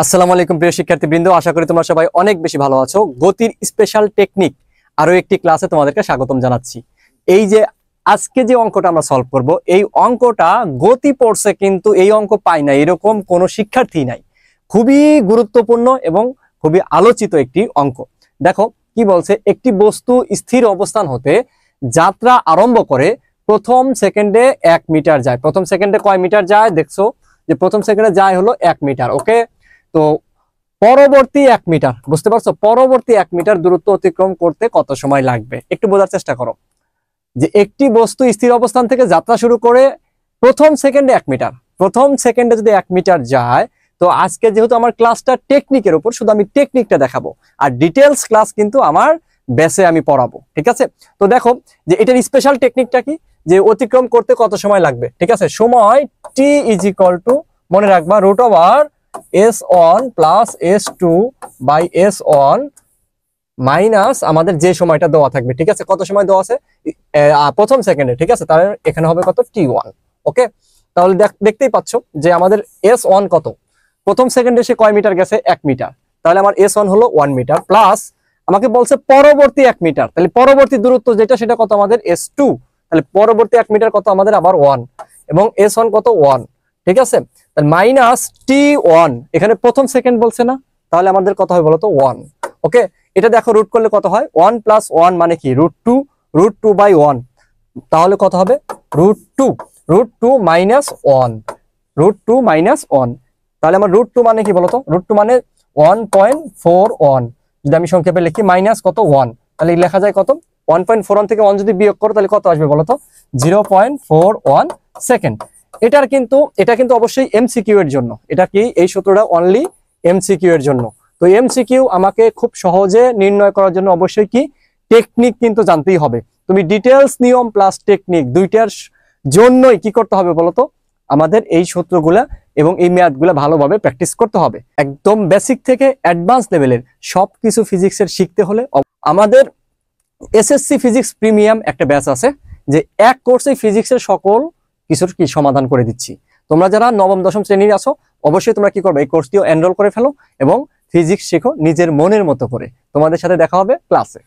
আসসালামু আলাইকুম প্রিয় শিক্ষার্থীবৃন্দ, আশা করি তোমরা সবাই অনেক বেশি ভালো আছো। গতির স্পেশাল টেকনিক আরো একটি ক্লাসে তোমাদেরকে স্বাগতম জানাচ্ছি। এই যে আজকে যে অঙ্কটা আমরা সলভ করব, এই অঙ্কটা গতি পড়ছে কিন্তু এই অঙ্ক পায় না এরকম কোনো শিক্ষার্থী নাই। খুবই গুরুত্বপূর্ণ এবং খুবই আলোচিত একটি অঙ্ক। দেখো কি বলছে, একটি বস্তু স্থির অবস্থান হতে যাত্রা আরম্ভ করে প্রথম সেকেন্ডে 1 মিটার যায়। প্রথম সেকেন্ডে কয় মিটার যায় দেখছো, যে প্রথম সেকেন্ডে যায় হলো 1 মিটার। ওকে, তো পরবর্তী 1 মিটার, বুঝতে পারছো, পরবর্তী 1 মিটার দূরত্ব অতিক্রম করতে কত সময় লাগবে একটু বোঝার চেষ্টা করো। যে একটি বস্তু স্থির অবস্থান থেকে যাত্রা শুরু করে প্রথম সেকেন্ডে 1 মিটার, প্রথম সেকেন্ডে যদি 1 মিটার যায়, তো আজকে যেহেতু আমার ক্লাসটা টেকনিকের উপর, শুধু আমি টেকনিকটা দেখাবো আর ডিটেলস ক্লাস কিন্তু আমার বেসে আমি পড়াবো। ঠিক আছে, তো দেখো যে এটার স্পেশাল টেকনিকটা কি, যে অতিক্রম করতে কত সময় লাগবে। ঠিক আছে, সময় টি ইজ ইকুয়াল টু, মনে রাখবা, root over S1 plus S2 by S1 minus আমাদের যে সময়টা দেওয়া থাকবে। ঠিক আছে, কত সময় দেওয়া আছে প্রথম সেকেন্ডে। ঠিক আছে, তাহলে এখানে হবে কত, T1। ওকে, তাহলে দেখতেই পাচ্ছ যে আমাদের S1 কত, প্রথম সেকেন্ডে সে কয় মিটার গেছে, 1 মিটার। তাহলে আমার S1 হলো 1 মিটার, প্লাস আমাকে বলছে পরবর্তী 1 মিটার, তাহলে পরবর্তী দূরত্ব যেটা সেটা কত আমাদের S2, তাহলে পরবর্তী 1 মিটার কত আমাদের আবার 1, এবং S1 কত 1। ঠিক আছে, তাহলে মাইনাস T1, এখানে প্রথম সেকেন্ড বলছে না, তাহলে আমাদের কত হয় বলতো 1। ওকে, এটা দেখো রুট করলে কত হয়, 1 প্লাস 1 মানে কি √2, √2 বাই 1, তাহলে কত হবে √2, √2 মাইনাস 1, √2 মাইনাস 1। তাহলে আমার √2 মানে কি বলতো, √2 মানে 1.41, যদি আমি সংক্ষেপে লিখি মাইনাস কত 1, তাহলে লেখা যায় কত 1.41 থেকে 1 যদি বিয়োগ করো তাহলে কত আসবে বলতো, 0.41 সেকেন্ড। এটা কিন্তু অবশ্যই এমসিকিউ এর জন্য, এটা কি এই সূত্রটা অনলি এমসিকিউ এর জন্য। তো এমসিকিউ আমাকে খুব সহজে নির্ণয় করার জন্য অবশ্যই কি টেকনিক কিন্তু জানতেই হবে। তুমি ডিটেলস নিয়ম প্লাস টেকনিক দুইটার জন্যই কি করতে হবে বলতো, আমাদের এই সূত্রগুলা এবং এই ম্যাথগুলা ভালোভাবে প্র্যাকটিস করতে হবে। একদম বেসিক থেকে অ্যাডভান্স লেভেলের সবকিছু ফিজিক্সের শিখতে হলে আমাদের এসএসসি ফিজিক্স প্রিমিয়াম একটা ব্যাচ আছে, যে এক কোর্সে ফিজিক্সের সকল কিছুর কি সমাধান করে দিচ্ছি। তোমরা যারা নবম দশম শ্রেণীর আছো অবশ্যই তোমরা কি করবে, এই কোর্সটিও এনরোল করে ফেলো এবং ফিজিক্স শেখো নিজের মনের মতো করে। তোমাদের সাথে দেখা হবে ক্লাসে।